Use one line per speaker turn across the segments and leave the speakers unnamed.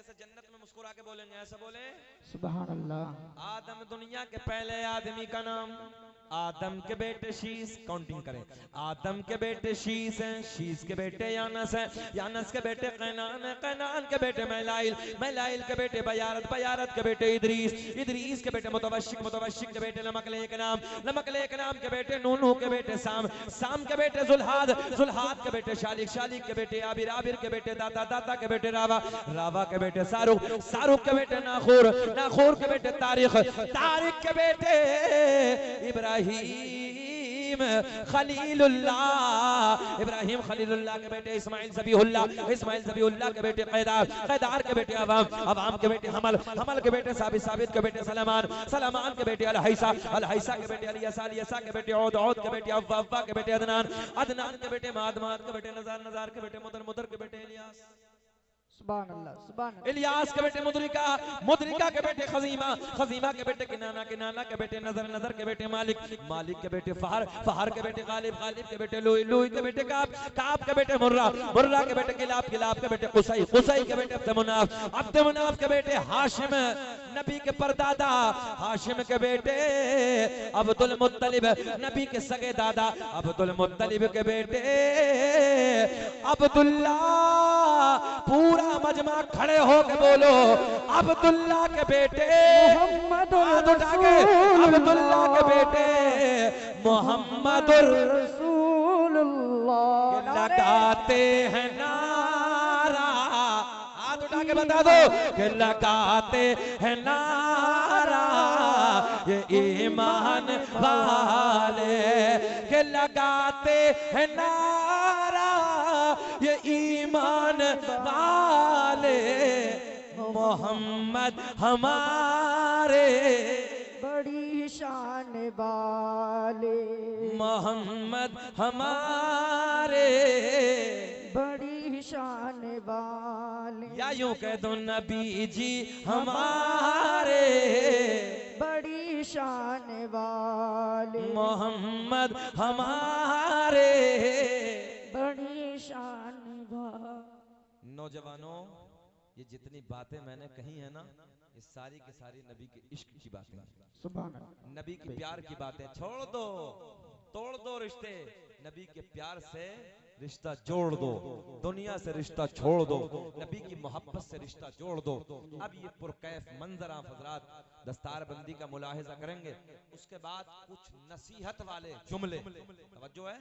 जैसे जन्नत में मुस्कुरा के बोलेंगे, ऐसा बोले
सुभान अल्लाह।
आदम दुनिया के पहले आदमी का नाम आदम के बेटे शीश, काउंटिंग करें। आदम के बेटे शीश हैं, शीश के बेटे यानस हैं, यानस के बेटे कैनान हैं, कैनान के बेटे मैलाइल, मैलाइल के बेटे बयारत, बयारत के बेटे इदरीस, इदरीस के बेटे मुतवशिक, मुतवशिक के बेटे नमकले के नाम, नमकले के नाम के बेटे नूनू के बेटे साम, साम के बेटे जुल्हाद, जुल्हाद के बेटे शालिक, शालिक के बेटे आबिर, आबिर के बेटे दाता, दाता के बेटे रावा, रावा के बेटे शाहरुख, शाहरुख के बेटे नाखूर, नाखूर के बेटे तारिक, तारिक के बेटे इब्राहिम खलीलुल्लाह, इब्राहिम खलीलुल्लाह के बेटे इस्माइल ज़बीहुल्लाह, इस्माइल ज़बीहुल्लाह के बेटे कैदार, कैदार के बेटे अवाम, अवाम के बेटे हमल, हमल के बेटे साबित, साबित के बेटे सलमान, सलमान के बेटे अलहैसा, अलहैसा के बेटे अलियसा, अलियसा के बेटे औद, औद के बेटे अव्वा, अव्वा के बेटे अदनान, अदनान के बेटे माद, माद के बेटे नज़ार, नज़ार के बेटे मुदर, मुदर के बेटे इलियास,
सुभान अल्लाह, सुभान अल्लाह।
इलियास के बेटे मुद्रिका, मुद्रिका के बेटे खजीमा, खजीमा के बेटे किनाना, किनाना के बेटे नजर, नजर के बेटे मालिक, मालिक के बेटे फहर, फहर के बेटे गालिब, गालिब के बेटे लुई, लुई के बेटे काब, काब के बेटे मुर्रा, मुर्रा के बेटे किलाब, किलाब के बेटे कुसई, कुसई के बेटे अब्दुमनाफ, अब्दुमनाफ के बेटे हाशिम, नबी के परदादा, हाशिम के बेटे अब्दुल मुत्तलिब, नबी के सगे दादा, अब्दुल मुत्तलिब के बेटे अब्दुल्ला। पूरा मजमा खड़े हो के बोलो अब्दुल्ला के बेटे मोहम्मद, अब्दुल्ला के बेटे मोहम्मद रसूलुल्लाह। लगाते हैं नारा, हाथ उठा के बता दो कि लगाते हैं नारा ये ईमान वाले, के लगाते हैं नारा ये ईमान वाले, मोहम्मद हमारे
बड़ी शान वाले,
मोहम्मद हमारे
बड़ी शान वाले,
या यूं कह दो नबी जी हमारे
बड़ी शान वाले,
मोहम्मद हमारे
बड़ी शान वाले।
नौजवानों, ये जितनी बातें मैंने कही है ना, ये सारी की सारी नबी के इश्क की बातें,
सुभान अल्लाह।
नबी की प्यार की बातें। छोड़ दो, तोड़ दो रिश्ते, नबी के प्यार से रिश्ता जोड़ दो, दुनिया से रिश्ता छोड़ दो, नबी की मोहब्बत से रिश्ता जोड़ दो। अब ये पुरकैफ मंजर आप हजरात दस्तारबंदी का मुलाहिजा करेंगे, उसके बाद कुछ नसीहत वाले जुमले, तवज्जो है,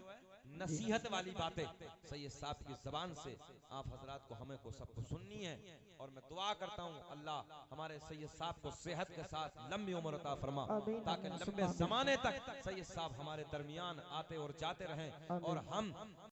नसीहत वाली बातें सैयद साहब की जबान से आप हजरात को, हमें को सबको सुननी है। और मैं दुआ करता हूँ अल्लाह हमारे सैयद साहब को सेहत के साथ लंबी उम्र अता फरमा, ताकि लंबे जमाने तक सैयद साहब हमारे दरमियान आते और जाते रहें और हम